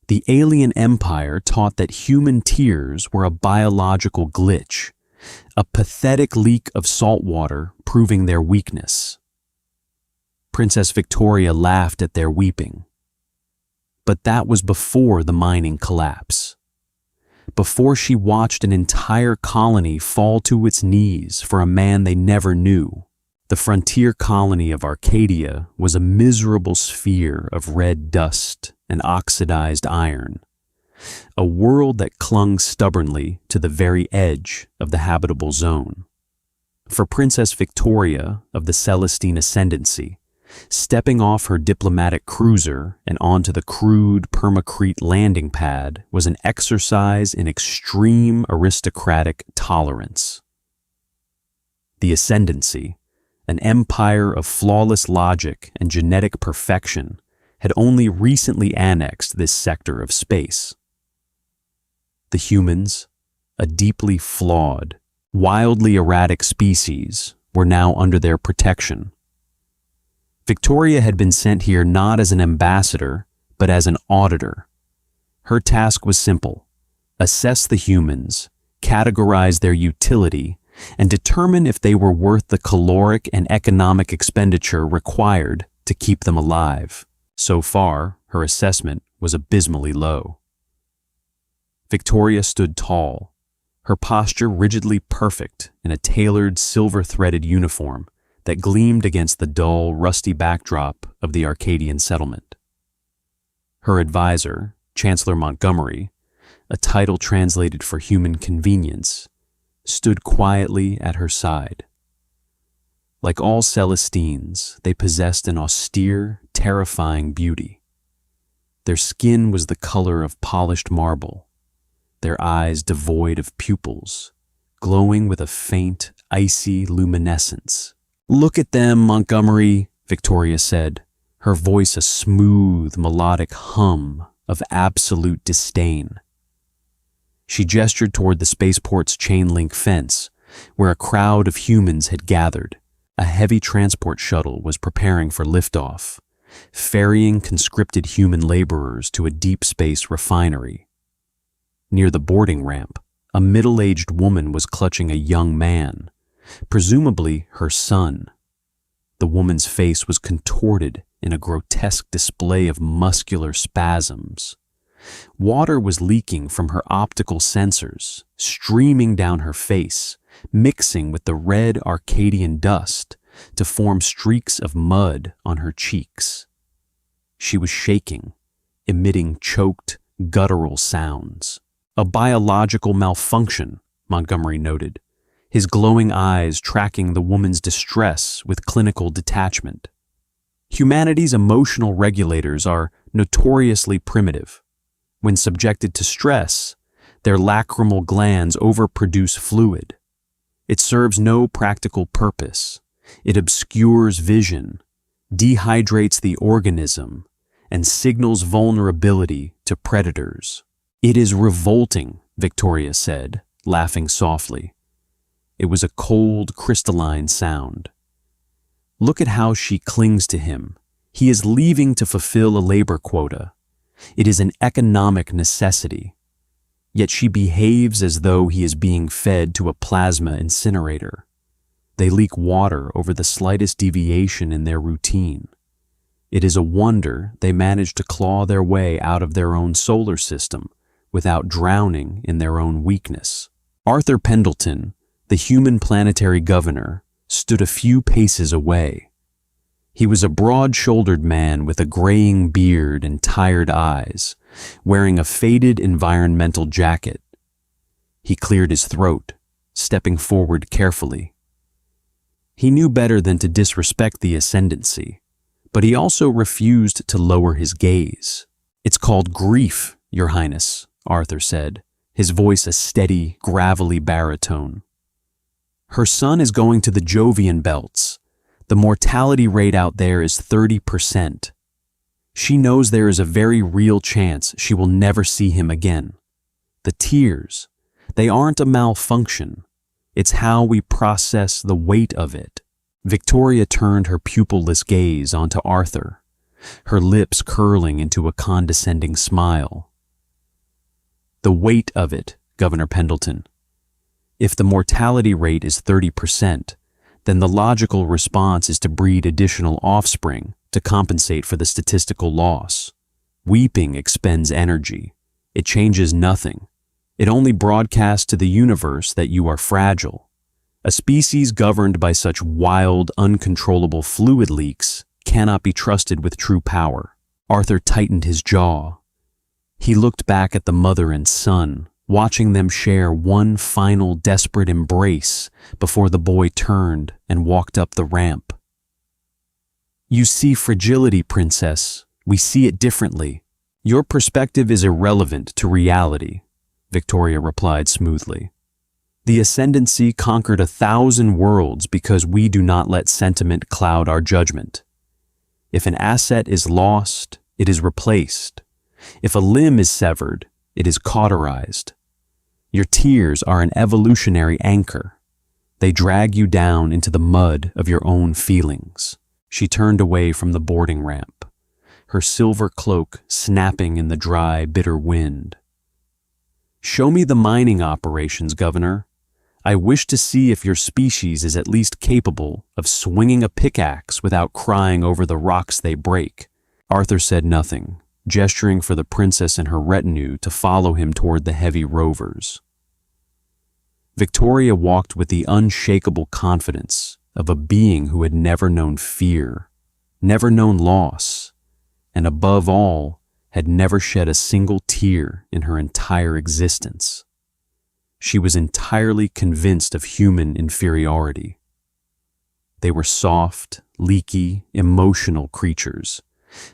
The alien empire taught that human tears were a biological glitch, a pathetic leak of salt water proving their weakness. Princess Victoria laughed at their weeping. But that was before the mining collapse. Before she watched an entire colony fall to its knees for a man they never knew. The frontier colony of Arcadia was a miserable sphere of red dust and oxidized iron, a world that clung stubbornly to the very edge of the habitable zone. For Princess Victoria of the Celestine Ascendancy, stepping off her diplomatic cruiser and onto the crude permacrete landing pad was an exercise in extreme aristocratic tolerance. The Ascendancy, an empire of flawless logic and genetic perfection, had only recently annexed this sector of space. The humans, a deeply flawed, wildly erratic species, were now under their protection. Victoria had been sent here not as an ambassador, but as an auditor. Her task was simple: assess the humans, categorize their utility, and determine if they were worth the caloric and economic expenditure required to keep them alive. So far, her assessment was abysmally low. Victoria stood tall, her posture rigidly perfect in a tailored silver-threaded uniform that gleamed against the dull, rusty backdrop of the Arcadian settlement. Her advisor, Chancellor Montgomery, a title translated for human convenience, stood quietly at her side. Like all Celestines, they possessed an austere, terrifying beauty. Their skin was the color of polished marble, their eyes devoid of pupils, glowing with a faint, icy luminescence. "Look at them, Montgomery," Victoria said, her voice a smooth, melodic hum of absolute disdain. She gestured toward the spaceport's chain-link fence, where a crowd of humans had gathered. A heavy transport shuttle was preparing for liftoff, ferrying conscripted human laborers to a deep space refinery. Near the boarding ramp, a middle-aged woman was clutching a young man, presumably her son. The woman's face was contorted in a grotesque display of muscular spasms. Water was leaking from her optical sensors, streaming down her face, mixing with the red Arcadian dust to form streaks of mud on her cheeks. She was shaking, emitting choked, guttural sounds. "A biological malfunction," Montgomery noted, his glowing eyes tracking the woman's distress with clinical detachment. Humanity's emotional regulators are notoriously primitive. When subjected to stress, their lacrimal glands overproduce fluid. It serves no practical purpose. It obscures vision, dehydrates the organism, and signals vulnerability to predators. "It is revolting," Victoria said, laughing softly. It was a cold, crystalline sound. "Look at how she clings to him. He is leaving to fulfill a labor quota. It is an economic necessity. Yet she behaves as though he is being fed to a plasma incinerator. They leak water over the slightest deviation in their routine. It is a wonder they manage to claw their way out of their own solar system without drowning in their own weakness." Arthur Pendleton, the human planetary governor, stood a few paces away. He was a broad-shouldered man with a graying beard and tired eyes, wearing a faded environmental jacket. He cleared his throat, stepping forward carefully. He knew better than to disrespect the Ascendancy, but he also refused to lower his gaze. "It's called grief, Your Highness," Arthur said, his voice a steady, gravelly baritone. "Her son is going to the Jovian belts. The mortality rate out there is 30%. She knows there is a very real chance she will never see him again. The tears, they aren't a malfunction. It's how we process the weight of it." Victoria turned her pupilless gaze onto Arthur, her lips curling into a condescending smile. The weight of it, Governor Pendleton. If the mortality rate is 30%, then the logical response is to breed additional offspring to compensate for the statistical loss. Weeping expends energy. It changes nothing. It only broadcasts to the universe that you are fragile. A species governed by such wild, uncontrollable fluid leaks cannot be trusted with true power. Arthur tightened his jaw. He looked back at the mother and son, watching them share one final desperate embrace before the boy turned and walked up the ramp. You see fragility, Princess. We see it differently. Your perspective is irrelevant to reality, Victoria replied smoothly. The ascendancy conquered 1,000 worlds because we do not let sentiment cloud our judgment. If an asset is lost, it is replaced. If a limb is severed, it is cauterized. Your tears are an evolutionary anchor. They drag you down into the mud of your own feelings. She turned away from the boarding ramp, her silver cloak snapping in the dry, bitter wind. Show me the mining operations, Governor. I wish to see if your species is at least capable of swinging a pickaxe without crying over the rocks they break. Arthur said nothing, gesturing for the princess and her retinue to follow him toward the heavy rovers. Victoria walked with the unshakable confidence of a being who had never known fear, never known loss, and above all, had never shed a single tear in her entire existence. She was entirely convinced of human inferiority. They were soft, leaky, emotional creatures,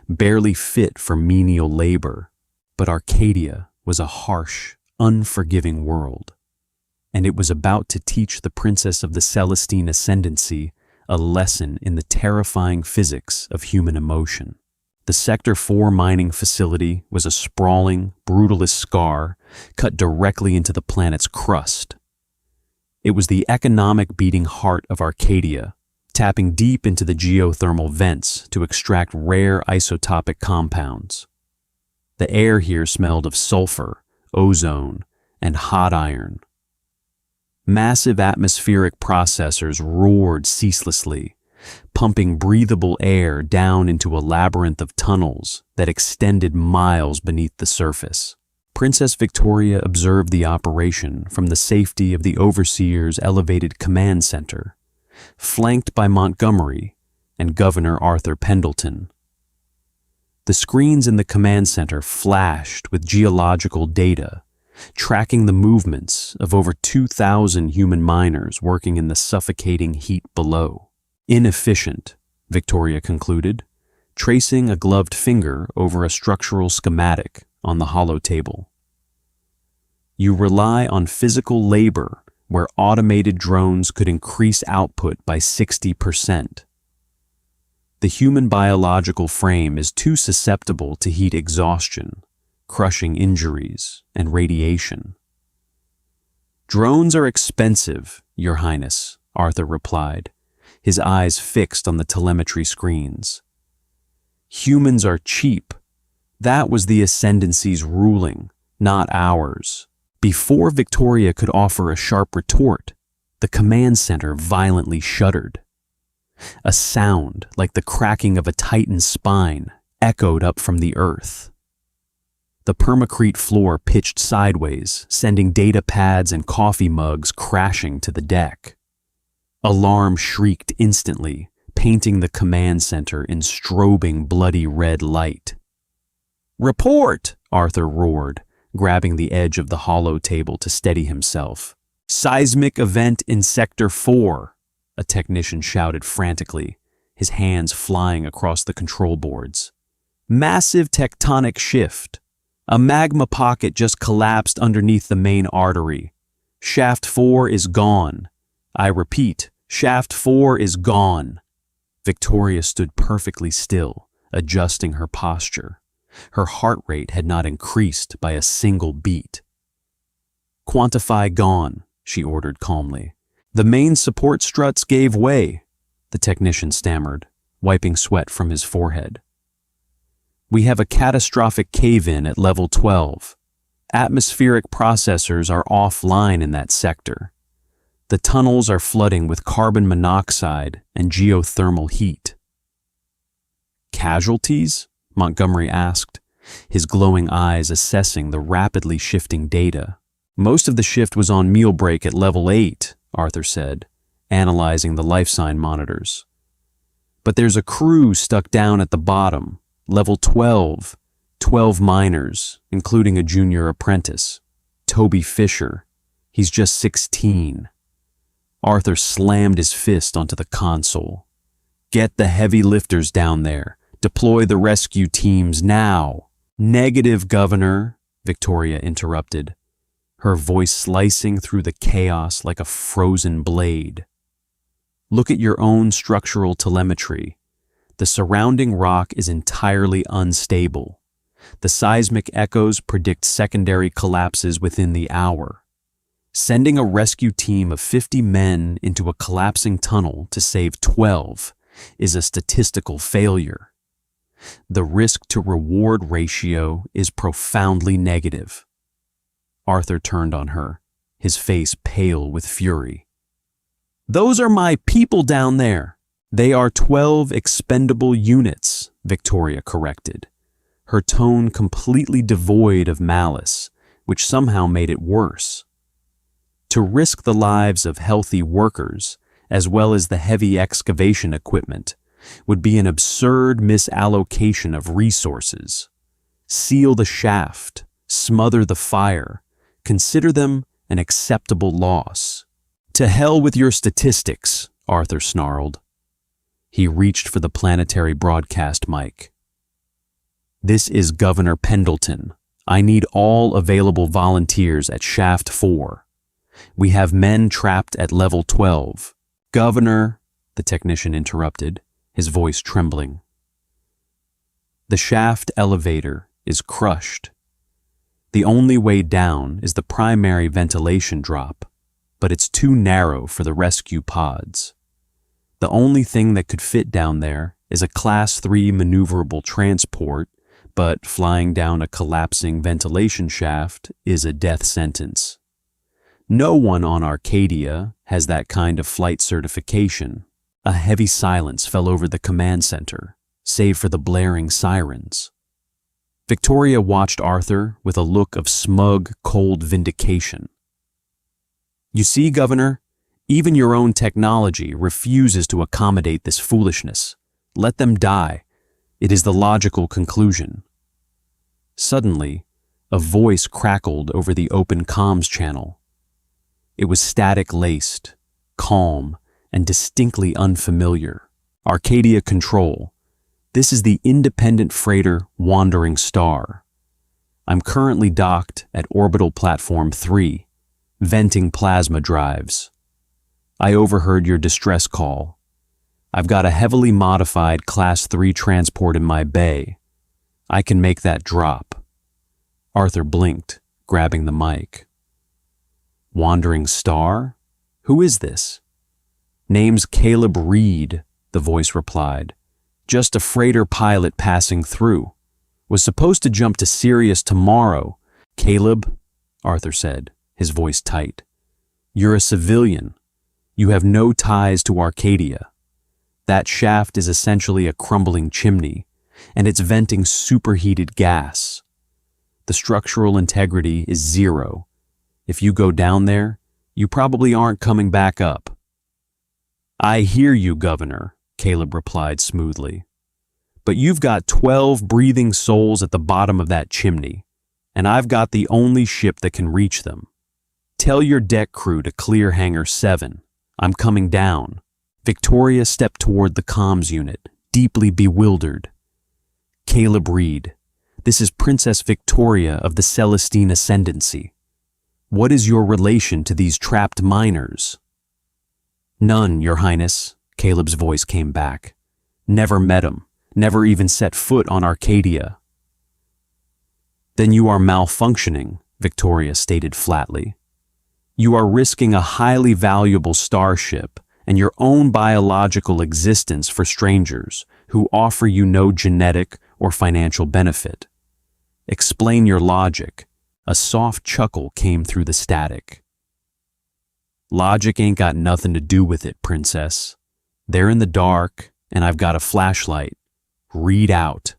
barely fit for menial labor, but Arcadia was a harsh, unforgiving world, and it was about to teach the Princess of the Celestine Ascendancy a lesson in the terrifying physics of human emotion. The Sector 4 mining facility was a sprawling, brutalist scar cut directly into the planet's crust. It was the economic beating heart of Arcadia, tapping deep into the geothermal vents to extract rare isotopic compounds. The air here smelled of sulfur, ozone, and hot iron. Massive atmospheric processors roared ceaselessly, pumping breathable air down into a labyrinth of tunnels that extended miles beneath the surface. Princess Victoria observed the operation from the safety of the Overseer's elevated command center, flanked by Montgomery and Governor Arthur Pendleton. The screens in the command center flashed with geological data, tracking the movements of over 2,000 human miners working in the suffocating heat below. Inefficient, Victoria concluded, tracing a gloved finger over a structural schematic on the hollow table. You rely on physical labor where automated drones could increase output by 60%. The human biological frame is too susceptible to heat exhaustion, crushing injuries, and radiation. Drones are expensive, Your Highness, Arthur replied, his eyes fixed on the telemetry screens. Humans are cheap. That was the Ascendancy's ruling, not ours. Before Victoria could offer a sharp retort, the command center violently shuddered. A sound like the cracking of a titan's spine echoed up from the earth. The permacrete floor pitched sideways, sending data pads and coffee mugs crashing to the deck. Alarm shrieked instantly, painting the command center in strobing bloody red light. "Report!" Arthur roared, grabbing the edge of the hollow table to steady himself. "Seismic event in Sector 4, a technician shouted frantically, his hands flying across the control boards. "Massive tectonic shift. A magma pocket just collapsed underneath the main artery. Shaft 4 is gone. I repeat, Shaft 4 is gone." Victoria stood perfectly still, adjusting her posture. Her heart rate had not increased by a single beat. "Quantify gone," she ordered calmly. "The main support struts gave way," the technician stammered, wiping sweat from his forehead. "We have a catastrophic cave-in at level 12. Atmospheric processors are offline in that sector. The tunnels are flooding with carbon monoxide and geothermal heat. Casualties? Montgomery asked, his glowing eyes assessing the rapidly shifting data. Most of the shift was on meal break at level 8, Arthur said, analyzing the life sign monitors. But there's a crew stuck down at the bottom, level 12, 12 miners, including a junior apprentice, Toby Fisher. He's just 16. Arthur slammed his fist onto the console. Get the heavy lifters down there. Deploy the rescue teams now. Negative, Governor, Victoria interrupted, her voice slicing through the chaos like a frozen blade. Look at your own structural telemetry. The surrounding rock is entirely unstable. The seismic echoes predict secondary collapses within the hour. Sending a rescue team of 50 men into a collapsing tunnel to save 12 is a statistical failure. The risk-to-reward ratio is profoundly negative. Arthur turned on her, his face pale with fury. Those are my people down there. They are 12 expendable units, Victoria corrected, her tone completely devoid of malice, which somehow made it worse. To risk the lives of healthy workers, as well as the heavy excavation equipment, would be an absurd misallocation of resources. Seal the shaft, smother the fire, consider them an acceptable loss. To hell with your statistics, Arthur snarled. He reached for the planetary broadcast mic. This is Governor Pendleton. I need all available volunteers at Shaft 4. We have men trapped at level 12. Governor, the technician interrupted, his voice trembling. The shaft elevator is crushed. The only way down is the primary ventilation drop, but it's too narrow for the rescue pods. The only thing that could fit down there is a Class 3 maneuverable transport, but flying down a collapsing ventilation shaft is a death sentence. No one on Arcadia has that kind of flight certification. A heavy silence fell over the command center, save for the blaring sirens. Victoria watched Arthur with a look of smug, cold vindication. You see, Governor, even your own technology refuses to accommodate this foolishness. Let them die. It is the logical conclusion. Suddenly, a voice crackled over the open comms channel. It was static-laced, calm, and distinctly unfamiliar. Arcadia Control. This is the independent freighter Wandering Star. I'm currently docked at Orbital Platform 3, venting plasma drives. I overheard your distress call. I've got a heavily modified Class 3 transport in my bay. I can make that drop. Arthur blinked, grabbing the mic. Wandering Star? Who is this? Name's Caleb Reed, the voice replied. Just a freighter pilot passing through. Was supposed to jump to Sirius tomorrow. Caleb, Arthur said, his voice tight. You're a civilian. You have no ties to Arcadia. That shaft is essentially a crumbling chimney, and it's venting superheated gas. The structural integrity is 0. If you go down there, you probably aren't coming back up. I hear you, Governor, Caleb replied smoothly. But you've got 12 breathing souls at the bottom of that chimney, and I've got the only ship that can reach them. Tell your deck crew to clear Hangar 7. I'm coming down. Victoria stepped toward the comms unit, deeply bewildered. Caleb Reed, this is Princess Victoria of the Celestine Ascendancy. What is your relation to these trapped miners? None, Your Highness, Caleb's voice came back. Never met 'em, never even set foot on Arcadia. Then you are malfunctioning, Victoria stated flatly. You are risking a highly valuable starship and your own biological existence for strangers who offer you no genetic or financial benefit. Explain your logic. A soft chuckle came through the static. Logic ain't got nothing to do with it, Princess. They're in the dark, and I've got a flashlight. Read out.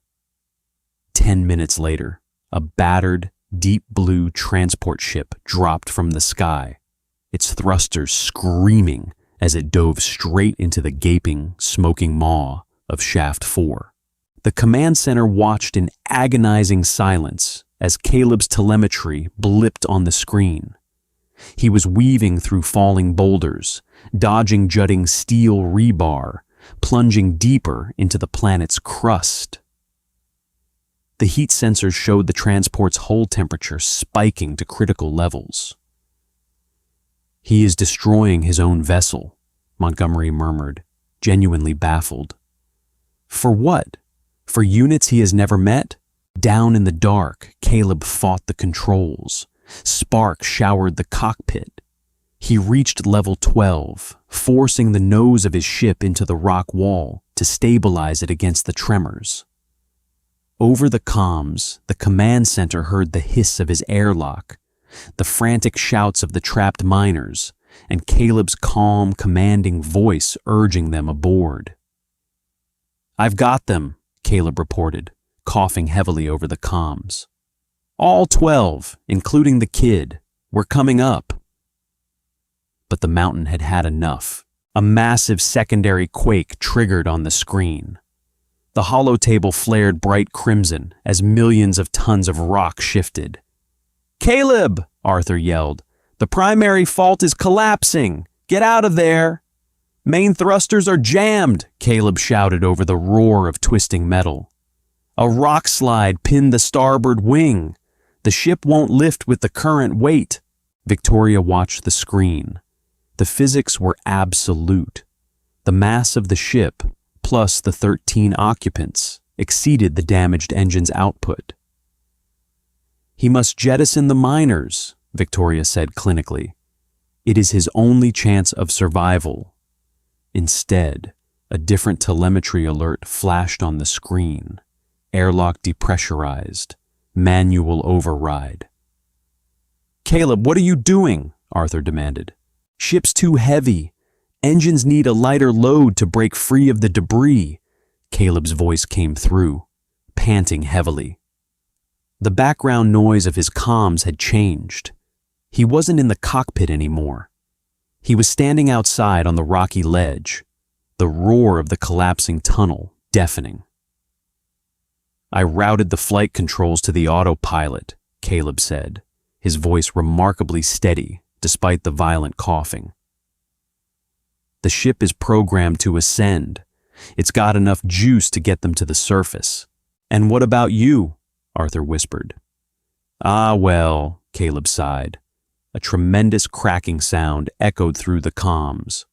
10 minutes later, a battered, deep blue transport ship dropped from the sky, its thrusters screaming as it dove straight into the gaping, smoking maw of Shaft 4. The command center watched in agonizing silence as Caleb's telemetry blipped on the screen. He was weaving through falling boulders, dodging jutting steel rebar, plunging deeper into the planet's crust. The heat sensors showed the transport's hull temperature spiking to critical levels. "He is destroying his own vessel," Montgomery murmured, genuinely baffled. "For what? For units he has never met?" Down in the dark, Caleb fought the controls. Sparks showered the cockpit. He reached level 12, forcing the nose of his ship into the rock wall to stabilize it against the tremors. Over the comms, the command center heard the hiss of his airlock, the frantic shouts of the trapped miners, and Caleb's calm, commanding voice urging them aboard. "I've got them," Caleb reported, coughing heavily over the comms. "All 12, including the kid. We're coming up." But the mountain had had enough. A massive secondary quake triggered on the screen. The holotable flared bright crimson as millions of tons of rock shifted. "Caleb!" Arthur yelled. "The primary fault is collapsing! Get out of there!" "Main thrusters are jammed!" Caleb shouted over the roar of twisting metal. "A rock slide pinned the starboard wing. The ship won't lift with the current weight." Victoria watched the screen. The physics were absolute. The mass of the ship, plus the 13 occupants, exceeded the damaged engine's output. "He must jettison the miners," Victoria said clinically. "It is his only chance of survival." Instead, a different telemetry alert flashed on the screen. Airlock depressurized. Manual override. "Caleb, what are you doing?" Arthur demanded. "Ship's too heavy. Engines need a lighter load to break free of the debris." Caleb's voice came through, panting heavily. The background noise of his comms had changed. He wasn't in the cockpit anymore. He was standing outside on the rocky ledge, the roar of the collapsing tunnel deafening. "I routed the flight controls to the autopilot," Caleb said, his voice remarkably steady despite the violent coughing. "The ship is programmed to ascend. It's got enough juice to get them to the surface." "And what about you?" Arthur whispered. "Ah, well," Caleb sighed. A tremendous cracking sound echoed through the comms.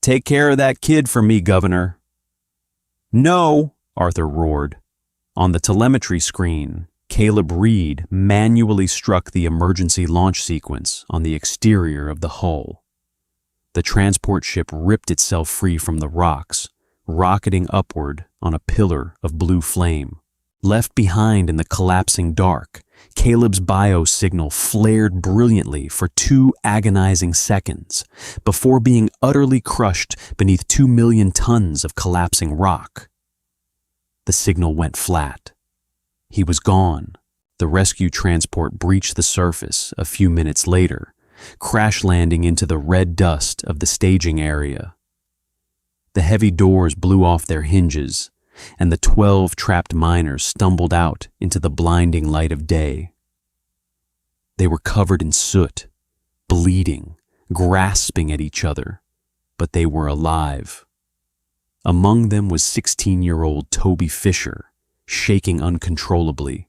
"Take care of that kid for me, Governor." "No," Arthur roared. On the telemetry screen, Caleb Reed manually struck the emergency launch sequence on the exterior of the hull. The transport ship ripped itself free from the rocks, rocketing upward on a pillar of blue flame. Left behind in the collapsing dark, Caleb's biosignal flared brilliantly for 2 agonizing seconds before being utterly crushed beneath 2 million tons of collapsing rock. The signal went flat. He was gone. The rescue transport breached the surface a few minutes later, crash landing into the red dust of the staging area. The heavy doors blew off their hinges, and the 12 trapped miners stumbled out into the blinding light of day. They were covered in soot, bleeding, grasping at each other, but they were alive. Among them was 16-year-old Toby Fisher, shaking uncontrollably,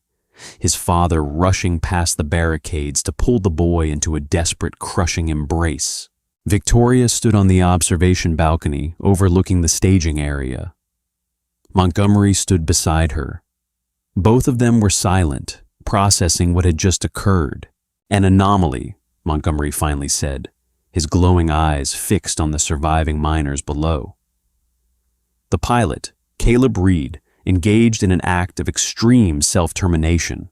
his father rushing past the barricades to pull the boy into a desperate, crushing embrace. Victoria stood on the observation balcony overlooking the staging area. Montgomery stood beside her. Both of them were silent, processing what had just occurred. "An anomaly," Montgomery finally said, his glowing eyes fixed on the surviving miners below. The pilot, Caleb Reed, engaged in an act of extreme self-termination.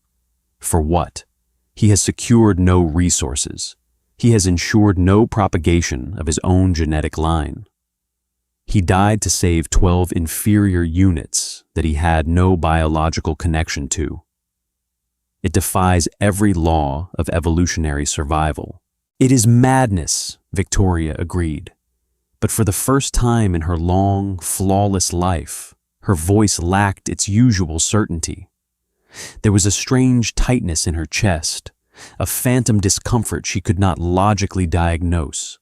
For what? He has secured no resources. He has ensured no propagation of his own genetic line. He died to save 12 inferior units that he had no biological connection to. It defies every law of evolutionary survival. It is madness, Victoria agreed. But for the first time in her long, flawless life, her voice lacked its usual certainty. There was a strange tightness in her chest, a phantom discomfort she could not logically diagnose.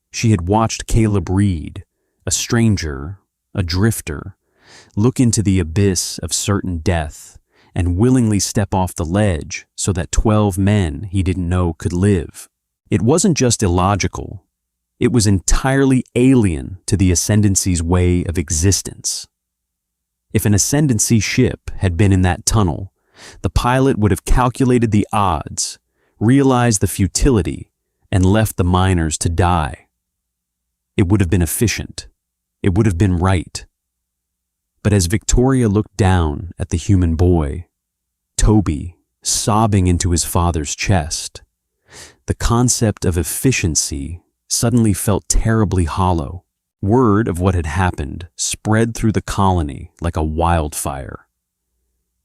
She had watched Caleb Reed, a stranger, a drifter, look into the abyss of certain death and willingly step off the ledge so that 12 men he didn't know could live. It wasn't just illogical, it was entirely alien to the Ascendancy's way of existence. If an Ascendancy ship had been in that tunnel, the pilot would have calculated the odds, realized the futility, and left the miners to die. It would have been efficient. It would have been right. But as Victoria looked down at the human boy, Toby, sobbing into his father's chest, the concept of efficiency suddenly felt terribly hollow. Word of what had happened spread through the colony like a wildfire.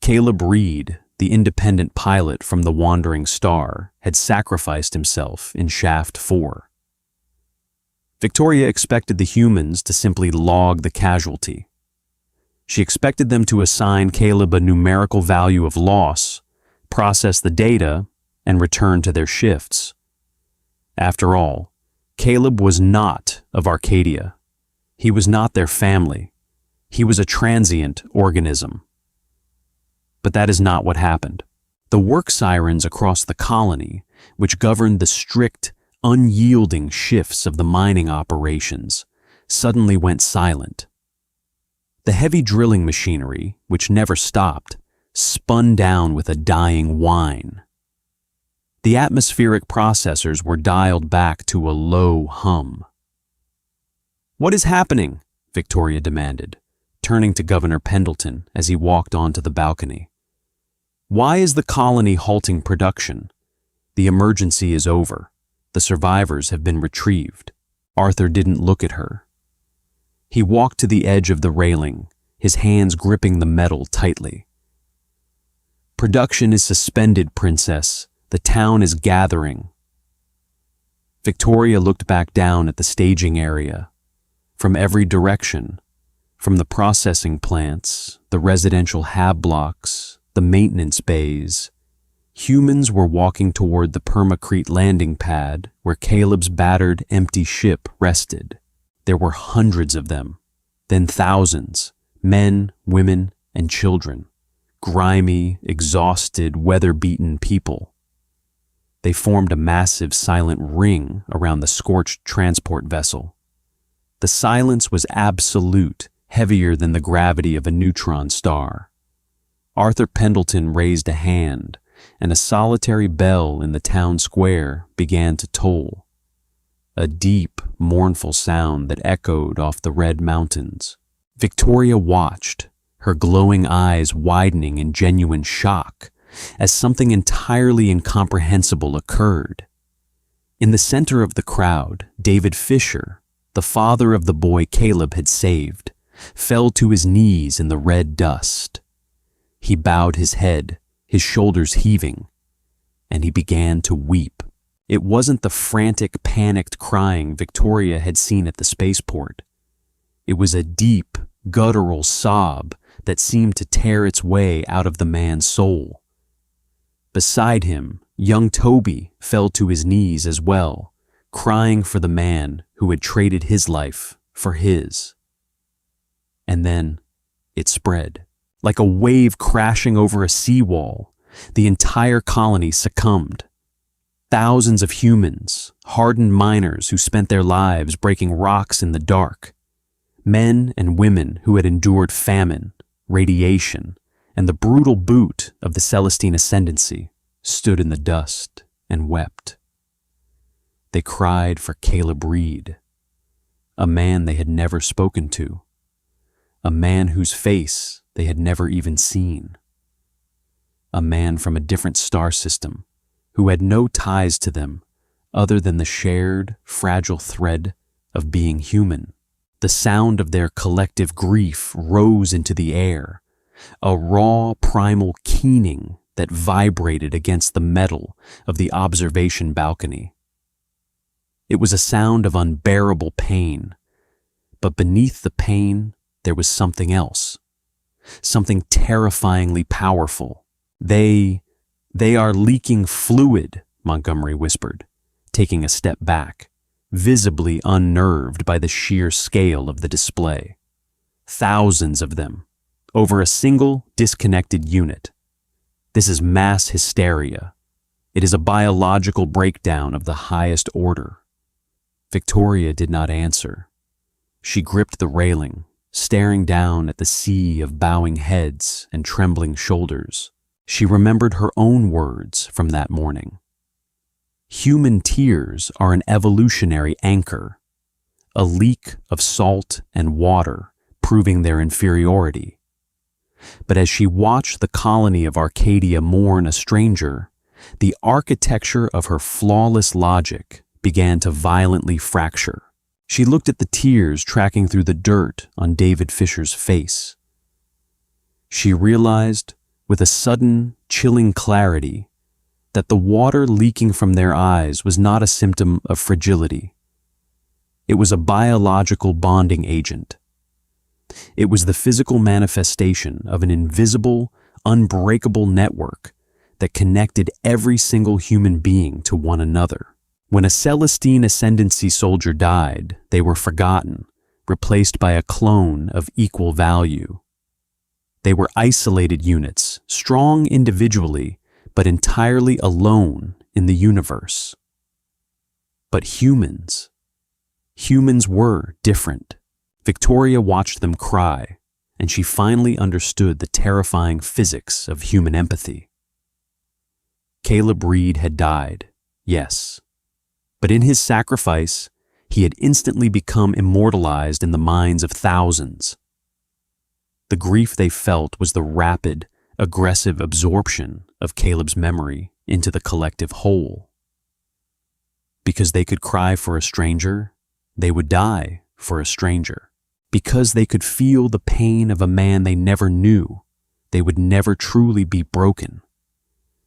Caleb Reed, the independent pilot from the Wandering Star, had sacrificed himself in Shaft 4. Victoria expected the humans to simply log the casualty. She expected them to assign Caleb a numerical value of loss, process the data, and return to their shifts. After all, Caleb was not of Arcadia. He was not their family. He was a transient organism. But that is not what happened. The work sirens across the colony, which governed the strict, unyielding shifts of the mining operations, suddenly went silent. The heavy drilling machinery, which never stopped, spun down with a dying whine. The atmospheric processors were dialed back to a low hum. "What is happening?" Victoria demanded, turning to Governor Pendleton as he walked onto the balcony. "Why is the colony halting production? The emergency is over. The survivors have been retrieved." Arthur didn't look at her. He walked to the edge of the railing, his hands gripping the metal tightly. "Production is suspended, Princess. The town is gathering." Victoria looked back down at the staging area. From every direction, from the processing plants, the residential hab blocks, the maintenance bays, humans were walking toward the Permacrete landing pad where Caleb's battered, empty ship rested. There were hundreds of them, then thousands, men, women, and children, grimy, exhausted, weather-beaten people. They formed a massive silent ring around the scorched transport vessel. The silence was absolute, heavier than the gravity of a neutron star. Arthur Pendleton raised a hand, and a solitary bell in the town square began to toll. A deep, mournful sound that echoed off the red mountains. Victoria watched, her glowing eyes widening in genuine shock, as something entirely incomprehensible occurred. In the center of the crowd, David Fisher, the father of the boy Caleb had saved, fell to his knees in the red dust. He bowed his head, his shoulders heaving, and he began to weep. It wasn't the frantic, panicked crying Victoria had seen at the spaceport. It was a deep, guttural sob that seemed to tear its way out of the man's soul. Beside him, young Toby fell to his knees as well, crying for the man who had traded his life for his. And then it spread. Like a wave crashing over a seawall, the entire colony succumbed. Thousands of humans, hardened miners who spent their lives breaking rocks in the dark, men and women who had endured famine, radiation, and the brutal boot of the Celestine Ascendancy, stood in the dust and wept. They cried for Caleb Reed, a man they had never spoken to, a man whose face they had never even seen, a man from a different star system who had no ties to them other than the shared, fragile thread of being human. The sound of their collective grief rose into the air, a raw, primal keening that vibrated against the metal of the observation balcony. It was a sound of unbearable pain, but beneath the pain there was something else, something terrifyingly powerful. They are leaking fluid, Montgomery whispered, taking a step back, visibly unnerved by the sheer scale of the display. Thousands of them, over a single disconnected unit. This is mass hysteria. It is a biological breakdown of the highest order. Victoria did not answer. She gripped the railing, staring down at the sea of bowing heads and trembling shoulders. She remembered her own words from that morning. Human tears are an evolutionary anchor, a leak of salt and water proving their inferiority. But as she watched the colony of Arcadia mourn a stranger, the architecture of her flawless logic began to violently fracture. She looked at the tears tracking through the dirt on David Fisher's face. She realized, with a sudden, chilling clarity, that the water leaking from their eyes was not a symptom of fragility. It was a biological bonding agent. It was the physical manifestation of an invisible, unbreakable network that connected every single human being to one another. When a Celestine Ascendancy soldier died, they were forgotten, replaced by a clone of equal value. They were isolated units, strong individually, but entirely alone in the universe. But humans were different. Victoria watched them cry, and she finally understood the terrifying physics of human empathy. Caleb Reed had died, yes, but in his sacrifice, he had instantly become immortalized in the minds of thousands. The grief they felt was the rapid, aggressive absorption of Caleb's memory into the collective whole. Because they could cry for a stranger, they would die for a stranger. Because they could feel the pain of a man they never knew, they would never truly be broken.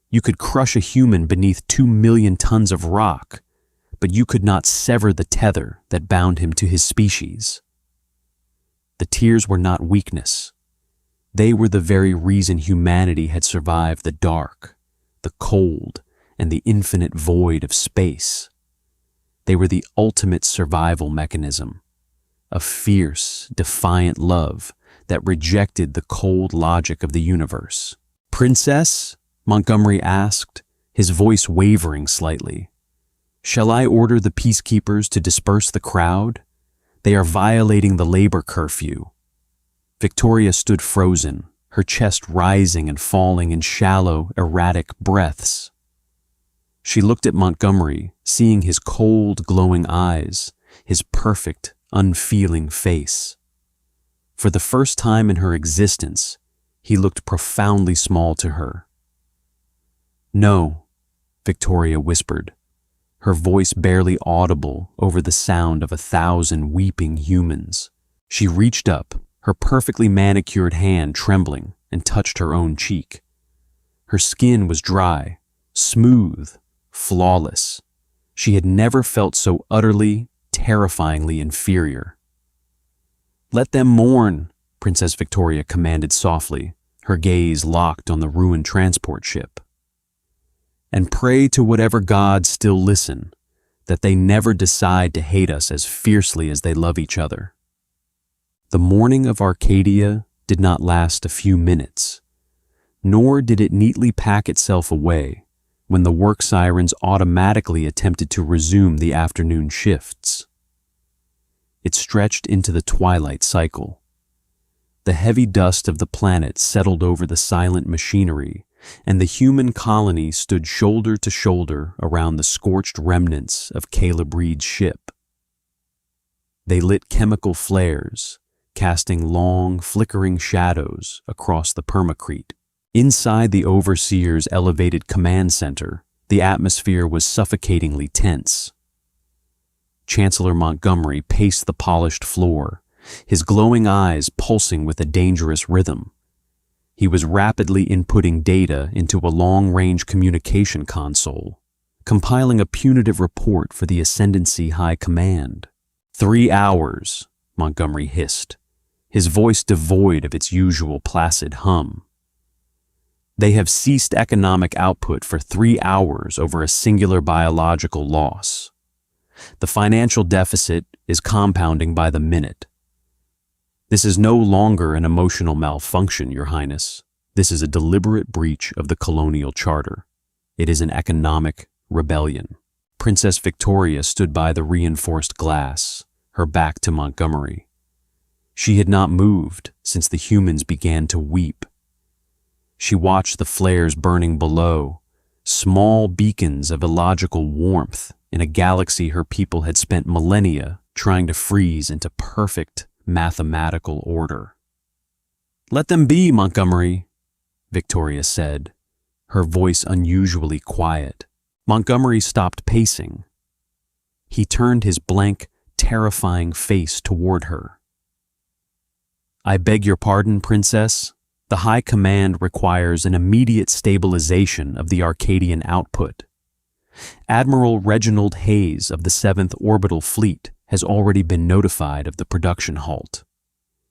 You could crush a human beneath 2 million tons of rock, but you could not sever the tether that bound him to his species. The tears were not weakness. They were the very reason humanity had survived the dark, the cold, and the infinite void of space. They were the ultimate survival mechanism, a fierce, defiant love that rejected the cold logic of the universe. "Princess?" Montgomery asked, his voice wavering slightly. "Shall I order the peacekeepers to disperse the crowd? They are violating the labor curfew." Victoria stood frozen, her chest rising and falling in shallow, erratic breaths. She looked at Montgomery, seeing his cold, glowing eyes, his perfect, unfeeling face. For the first time in her existence, he looked profoundly small to her. "No," Victoria whispered, her voice barely audible over the sound of 1,000 weeping humans. She reached up, her perfectly manicured hand trembling, and touched her own cheek. Her skin was dry, smooth, flawless. She had never felt so utterly, terrifyingly inferior. "Let them mourn," Princess Victoria commanded softly, her gaze locked on the ruined transport ship. "And pray to whatever gods still listen, that they never decide to hate us as fiercely as they love each other." The mourning of Arcadia did not last a few minutes, nor did it neatly pack itself away when the work sirens automatically attempted to resume the afternoon shifts. It stretched into the twilight cycle. The heavy dust of the planet settled over the silent machinery, and the human colony stood shoulder to shoulder around the scorched remnants of Caleb Reed's ship. They lit chemical flares, casting long, flickering shadows across the permacrete. Inside the Overseer's elevated command center, The atmosphere was suffocatingly tense. Chancellor Montgomery paced the polished floor, his glowing eyes pulsing with a dangerous rhythm. He was rapidly inputting data into a long-range communication console, compiling a punitive report for the Ascendancy High Command. 3 hours, Montgomery hissed, his voice devoid of its usual placid hum. They have ceased economic output for 3 hours over a singular biological loss. The financial deficit is compounding by the minute. This is no longer an emotional malfunction, Your Highness. This is a deliberate breach of the colonial charter. It is an economic rebellion. Princess Victoria stood by the reinforced glass, her back to Montgomery. She had not moved since the humans began to weep. She watched the flares burning below, small beacons of illogical warmth in a galaxy her people had spent millennia trying to freeze into perfect mathematical order. "Let them be, Montgomery," Victoria said, her voice unusually quiet. Montgomery stopped pacing. He turned his blank, terrifying face toward her. "I beg your pardon, Princess. The High Command requires an immediate stabilization of the Arcadian output. Admiral Reginald Hayes of the 7th Orbital Fleet has already been notified of the production halt.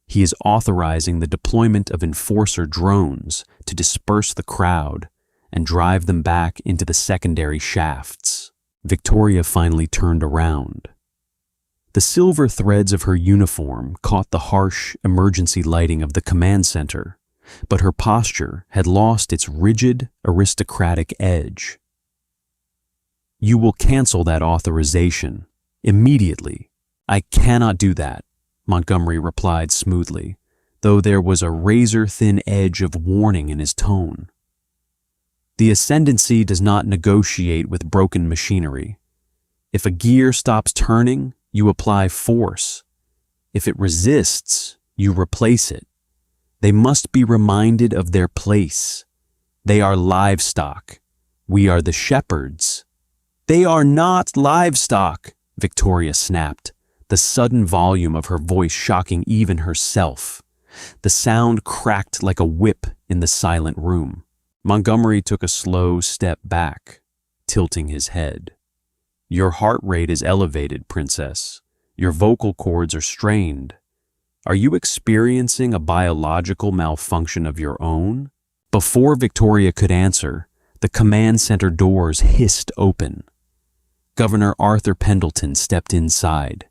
He is authorizing the deployment of enforcer drones to disperse the crowd and drive them back into the secondary shafts." Victoria finally turned around. The silver threads of her uniform caught the harsh emergency lighting of the command center, but her posture had lost its rigid, aristocratic edge. "You will cancel that authorization immediately." "I cannot do that," Montgomery replied smoothly, though there was a razor-thin edge of warning in his tone. "The Ascendancy does not negotiate with broken machinery. If a gear stops turning, you apply force. If it resists, you replace it. They must be reminded of their place. They are livestock. We are the shepherds." "They are not livestock," Victoria snapped, the sudden volume of her voice shocking even herself. The sound cracked like a whip in the silent room. Montgomery took a slow step back, tilting his head. "Your heart rate is elevated, Princess. Your vocal cords are strained. Are you experiencing a biological malfunction of your own?" Before Victoria could answer, the command center doors hissed open. Governor Arthur Pendleton stepped inside.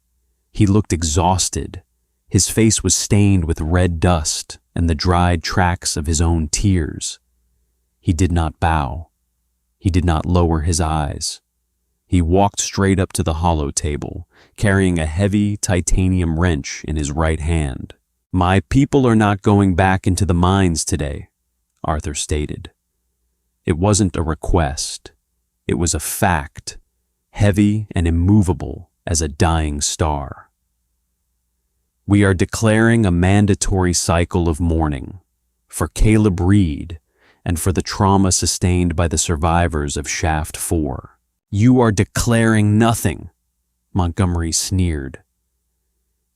He looked exhausted. His face was stained with red dust and the dried tracks of his own tears. He did not bow. He did not lower his eyes. He walked straight up to the hollow table, carrying a heavy titanium wrench in his right hand. "My people are not going back into the mines today," Arthur stated. It wasn't a request. It was a fact, heavy and immovable as a dying star. "We are declaring a mandatory cycle of mourning for Caleb Reed and for the trauma sustained by the survivors of Shaft 4. "You are declaring nothing," Montgomery sneered.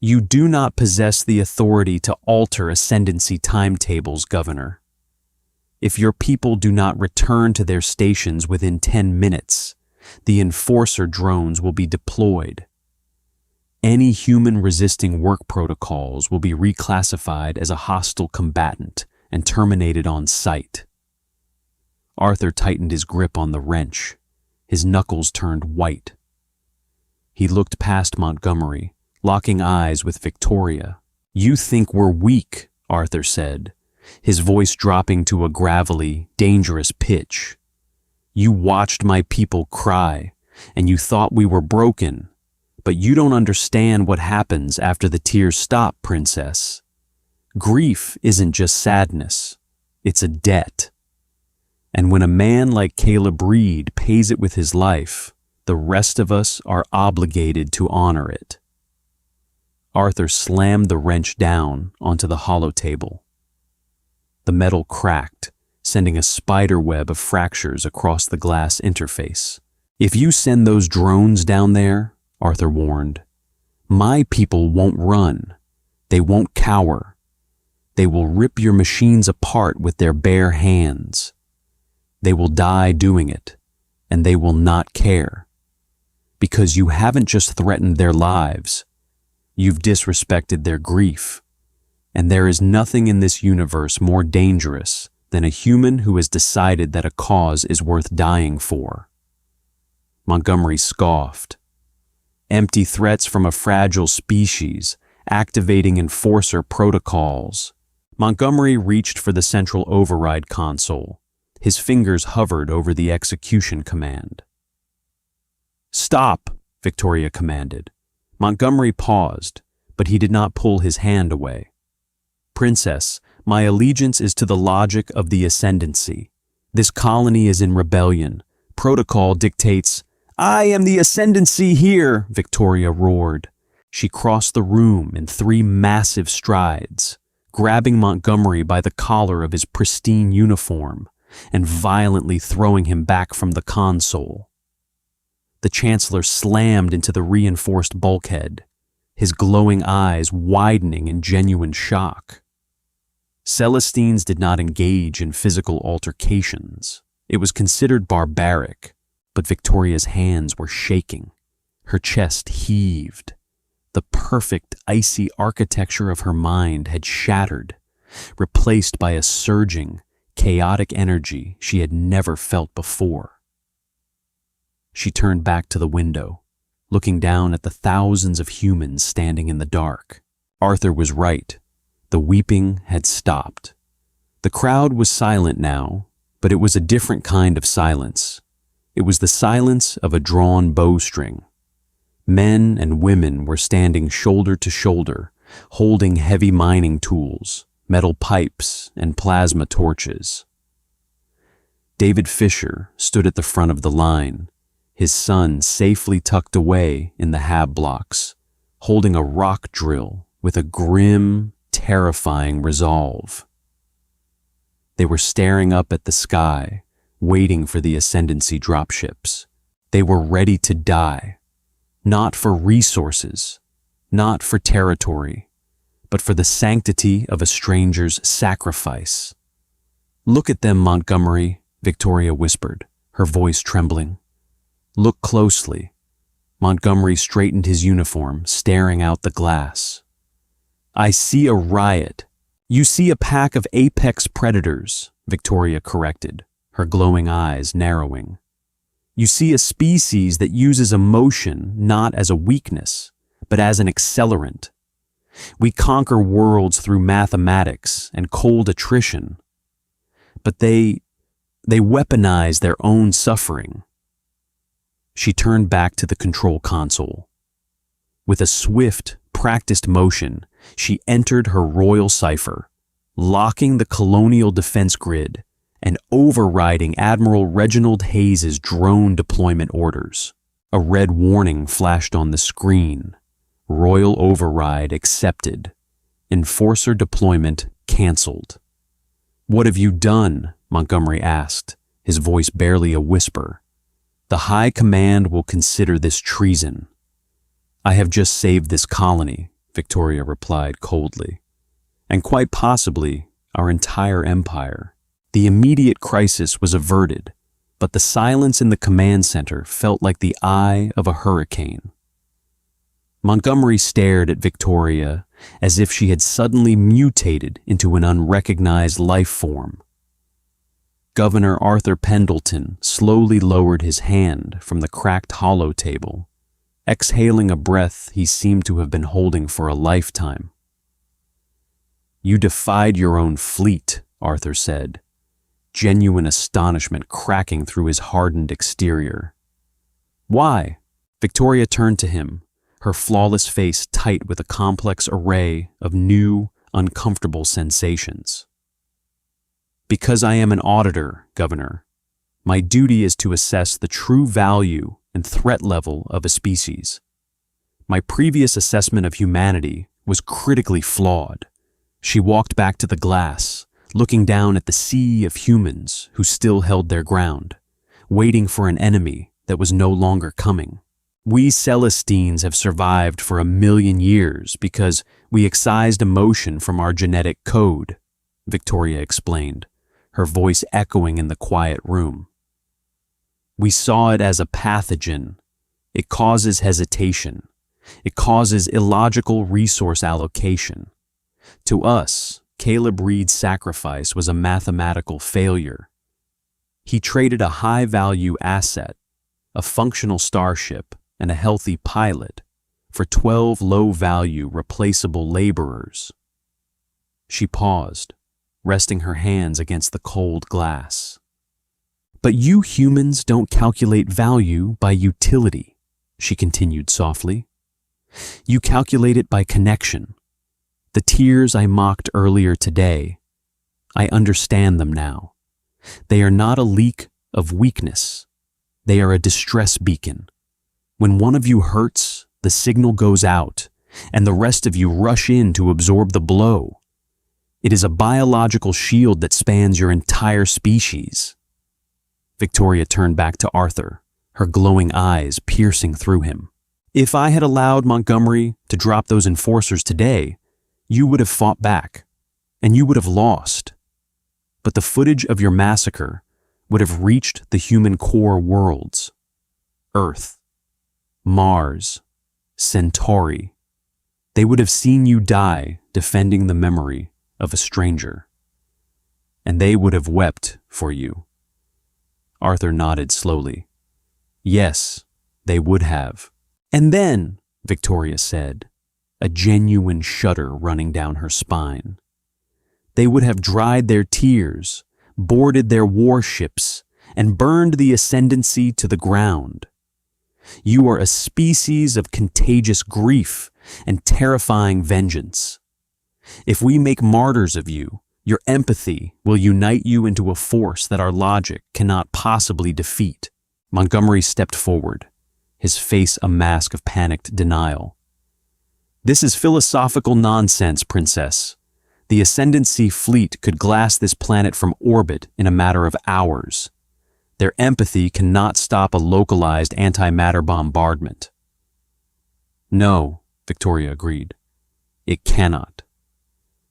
"You do not possess the authority to alter Ascendancy timetables, Governor. If your people do not return to their stations within 10 minutes, the enforcer drones will be deployed. Any human-resisting work protocols will be reclassified as a hostile combatant and terminated on sight." Arthur tightened his grip on the wrench. His knuckles turned white. He looked past Montgomery, locking eyes with Victoria. "You think we're weak," Arthur said, his voice dropping to a gravelly, dangerous pitch. "You watched my people cry, and you thought we were broken. But you don't understand what happens after the tears stop, Princess. Grief isn't just sadness. It's a debt. And when a man like Caleb Reed pays it with his life, the rest of us are obligated to honor it." Arthur slammed the wrench down onto the hollow table. The metal cracked, sending a spider web of fractures across the glass interface. "If you send those drones down there," Arthur warned, "my people won't run. They won't cower. They will rip your machines apart with their bare hands. They will die doing it, and they will not care. Because you haven't just threatened their lives, you've disrespected their grief. And there is nothing in this universe more dangerous than a human who has decided that a cause is worth dying for." Montgomery scoffed. "Empty threats from a fragile species, activating enforcer protocols." Montgomery reached for the central override console. His fingers hovered over the execution command. "Stop," Victoria commanded. Montgomery paused, but he did not pull his hand away. "Princess, my allegiance is to the logic of the ascendancy. This colony is in rebellion. Protocol dictates—" "I am the ascendancy here," Victoria roared. She crossed the room in 3 massive strides, grabbing Montgomery by the collar of his pristine uniform and violently throwing him back from the console. The Chancellor slammed into the reinforced bulkhead, his glowing eyes widening in genuine shock. Celestines did not engage in physical altercations. It was considered barbaric, but Victoria's hands were shaking. Her chest heaved. The perfect, icy architecture of her mind had shattered, replaced by a surging, chaotic energy she had never felt before. She turned back to the window, looking down at the thousands of humans standing in the dark. Arthur was right. The weeping had stopped. The crowd was silent now, but it was a different kind of silence. It was the silence of a drawn bowstring. Men and women were standing shoulder to shoulder, holding heavy mining tools, metal pipes, and plasma torches. David Fisher stood at the front of the line, his son safely tucked away in the hab blocks, holding a rock drill with a grim, terrifying resolve. They were staring up at the sky, waiting for the Ascendancy dropships. They were ready to die, not for resources, not for territory, but for the sanctity of a stranger's sacrifice. "Look at them, Montgomery," Victoria whispered, her voice trembling. "Look closely." Montgomery straightened his uniform, staring out the glass. "I see a riot." "You see a pack of apex predators," Victoria corrected, her glowing eyes narrowing. "You see a species that uses emotion not as a weakness, but as an accelerant. We conquer worlds through mathematics and cold attrition, but they weaponize their own suffering." She turned back to the control console. With a swift, practiced motion, she entered her royal cipher, locking the colonial defense grid and overriding Admiral Reginald Hayes's drone deployment orders. A red warning flashed on the screen. Royal override accepted. Enforcer deployment canceled. "What have you done?" Montgomery asked, his voice barely a whisper. "The High Command will consider this treason." "I have just saved this colony," Victoria replied coldly, "and quite possibly our entire empire." The immediate crisis was averted, but the silence in the command center felt like the eye of a hurricane. Montgomery stared at Victoria as if she had suddenly mutated into an unrecognized life form. Governor Arthur Pendleton slowly lowered his hand from the cracked hollow table, exhaling a breath he seemed to have been holding for a lifetime. "You defied your own fleet," Arthur said, genuine astonishment cracking through his hardened exterior. "Why?" Victoria turned to him, her flawless face tight with a complex array of new, uncomfortable sensations. "Because I am an auditor, Governor. My duty is to assess the true value and threat level of a species. My previous assessment of humanity was critically flawed." She walked back to the glass, looking down at the sea of humans who still held their ground, waiting for an enemy that was no longer coming. We Celestines have survived for 1,000,000 years because we excised emotion from our genetic code, Victoria explained, her voice echoing in the quiet room. We saw it as a pathogen. It causes hesitation. It causes illogical resource allocation. To us, Caleb Reed's sacrifice was a mathematical failure. He traded a high-value asset, a functional starship, and a healthy pilot for 12 low-value replaceable laborers. She paused, resting her hands against the cold glass. But you humans don't calculate value by utility, she continued softly. You calculate it by connection. The tears I mocked earlier today, I understand them now. They are not a leak of weakness. They are a distress beacon. When one of you hurts, the signal goes out, and the rest of you rush in to absorb the blow. It is a biological shield that spans your entire species. Victoria turned back to Arthur, her glowing eyes piercing through him. If I had allowed Montgomery to drop those enforcers today, you would have fought back, and you would have lost. But the footage of your massacre would have reached the human core worlds. Earth, Mars, Centauri. They would have seen you die defending the memory of a stranger. And they would have wept for you. Arthur nodded slowly. Yes, they would have. And then, Victoria said, a genuine shudder running down her spine. They would have dried their tears, boarded their warships, and burned the ascendancy to the ground. You are a species of contagious grief and terrifying vengeance. If we make martyrs of you, your empathy will unite you into a force that our logic cannot possibly defeat. Montgomery stepped forward, his face a mask of panicked denial. This is philosophical nonsense, Princess. The Ascendancy fleet could glass this planet from orbit in a matter of hours. Their empathy cannot stop a localized antimatter bombardment. No, Victoria agreed. It cannot.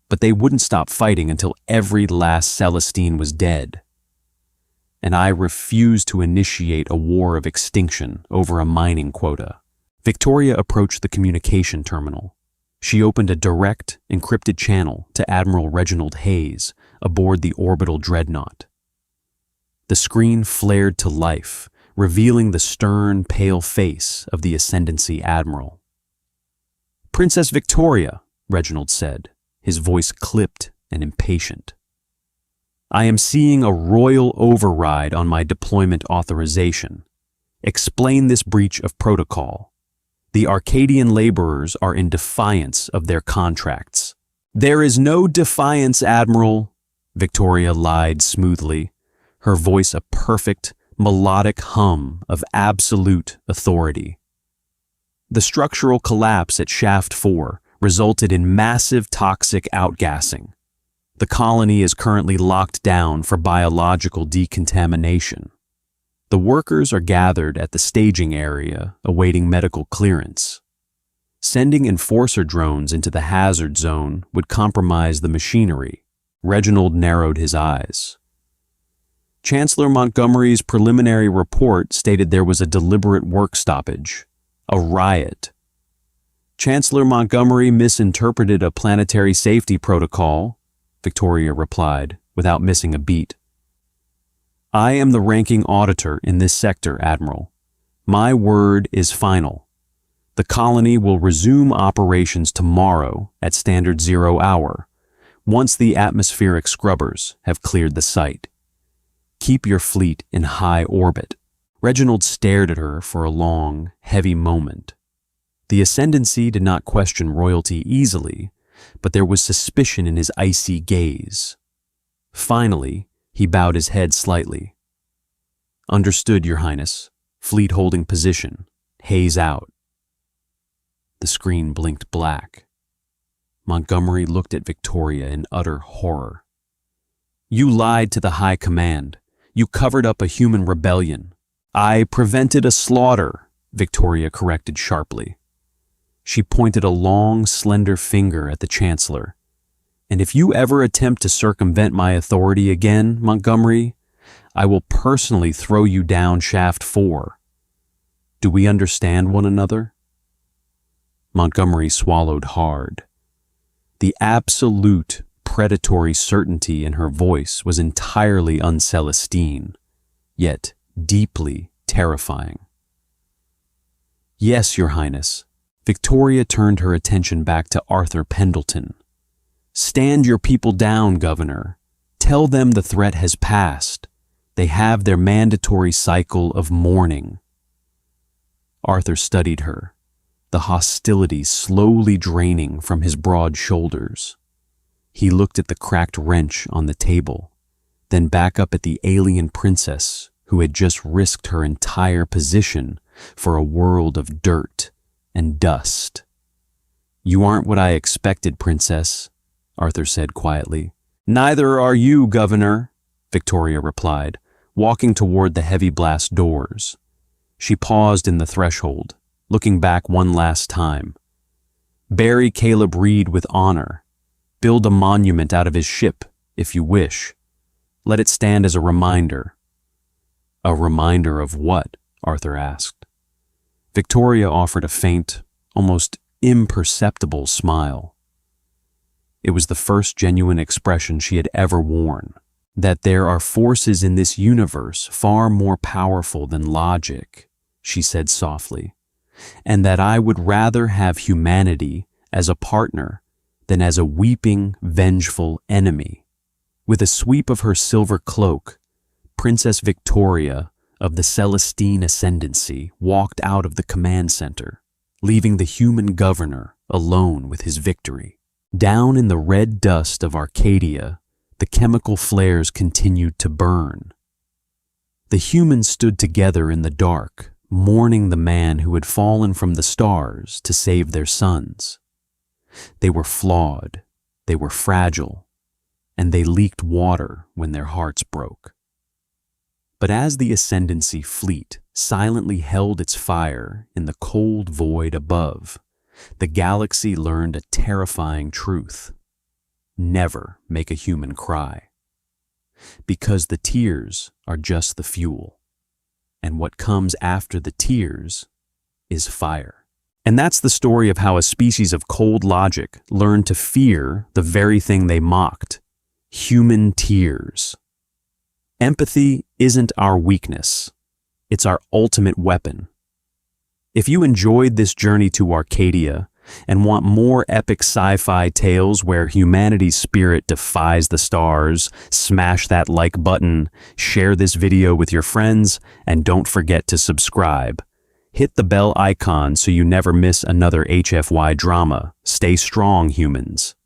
But they wouldn't stop fighting until every last Celestine was dead. And I refuse to initiate a war of extinction over a mining quota. Victoria approached the communication terminal. She opened a direct, encrypted channel to Admiral Reginald Hayes aboard the orbital dreadnought. The screen flared to life, revealing the stern, pale face of the Ascendancy Admiral. Princess Victoria, Reginald said, his voice clipped and impatient. I am seeing a royal override on my deployment authorization. Explain this breach of protocol. The Arcadian laborers are in defiance of their contracts. There is no defiance, Admiral, Victoria lied smoothly, her voice a perfect, melodic hum of absolute authority. The structural collapse at Shaft 4 resulted in massive toxic outgassing. The colony is currently locked down for biological decontamination. The workers are gathered at the staging area, awaiting medical clearance. Sending enforcer drones into the hazard zone would compromise the machinery. Reginald narrowed his eyes. Chancellor Montgomery's preliminary report stated there was a deliberate work stoppage, a riot. Chancellor Montgomery misinterpreted a planetary safety protocol, Victoria replied, without missing a beat. I am the ranking auditor in this sector, Admiral. My word is final. The colony will resume operations tomorrow at Standard 0 hour, once the atmospheric scrubbers have cleared the site. Keep your fleet in high orbit. Reginald stared at her for a long, heavy moment. The Ascendancy did not question royalty easily, but there was suspicion in his icy gaze. Finally, he bowed his head slightly. Understood, Your Highness. Fleet holding position. Haze out. The screen blinked black. Montgomery looked at Victoria in utter horror. You lied to the High Command. You covered up a human rebellion. I prevented a slaughter, Victoria corrected sharply. She pointed a long, slender finger at the Chancellor. And if you ever attempt to circumvent my authority again, Montgomery, I will personally throw you down shaft 4. Do we understand one another? Montgomery swallowed hard. The absolute predatory certainty in her voice was entirely un-Celestine, yet deeply terrifying. Yes, Your Highness. Victoria turned her attention back to Arthur Pendleton. Stand your people down, Governor. Tell them the threat has passed. They have their mandatory cycle of mourning. Arthur studied her, the hostility slowly draining from his broad shoulders. He looked at the cracked wrench on the table, then back up at the alien princess who had just risked her entire position for a world of dirt and dust. You aren't what I expected, Princess, Arthur said quietly. Neither are you, Governor, Victoria replied, walking toward the heavy blast doors. She paused in the threshold, looking back one last time. Bury Caleb Reed with honor. Build a monument out of his ship, if you wish. Let it stand as a reminder. A reminder of what? Arthur asked. Victoria offered a faint, almost imperceptible smile. It was the first genuine expression she had ever worn, that there are forces in this universe far more powerful than logic, she said softly, and that I would rather have humanity as a partner than as a weeping, vengeful enemy. With a sweep of her silver cloak, Princess Victoria of the Celestine Ascendancy walked out of the command center, leaving the human governor alone with his victory. Down in the red dust of Arcadia, the chemical flares continued to burn. The humans stood together in the dark, mourning the man who had fallen from the stars to save their sons. They were flawed, they were fragile, and they leaked water when their hearts broke. But as the Ascendancy fleet silently held its fire in the cold void above, the galaxy learned a terrifying truth. Never make a human cry. Because the tears are just the fuel, and what comes after the tears is fire. And that's the story of how a species of cold logic learned to fear the very thing they mocked: human tears. Empathy isn't our weakness. It's our ultimate weapon. If you enjoyed this journey to Arcadia and want more epic sci-fi tales where humanity's spirit defies the stars, smash that like button, share this video with your friends, and don't forget to subscribe. Hit the bell icon so you never miss another HFY drama. Stay strong, humans.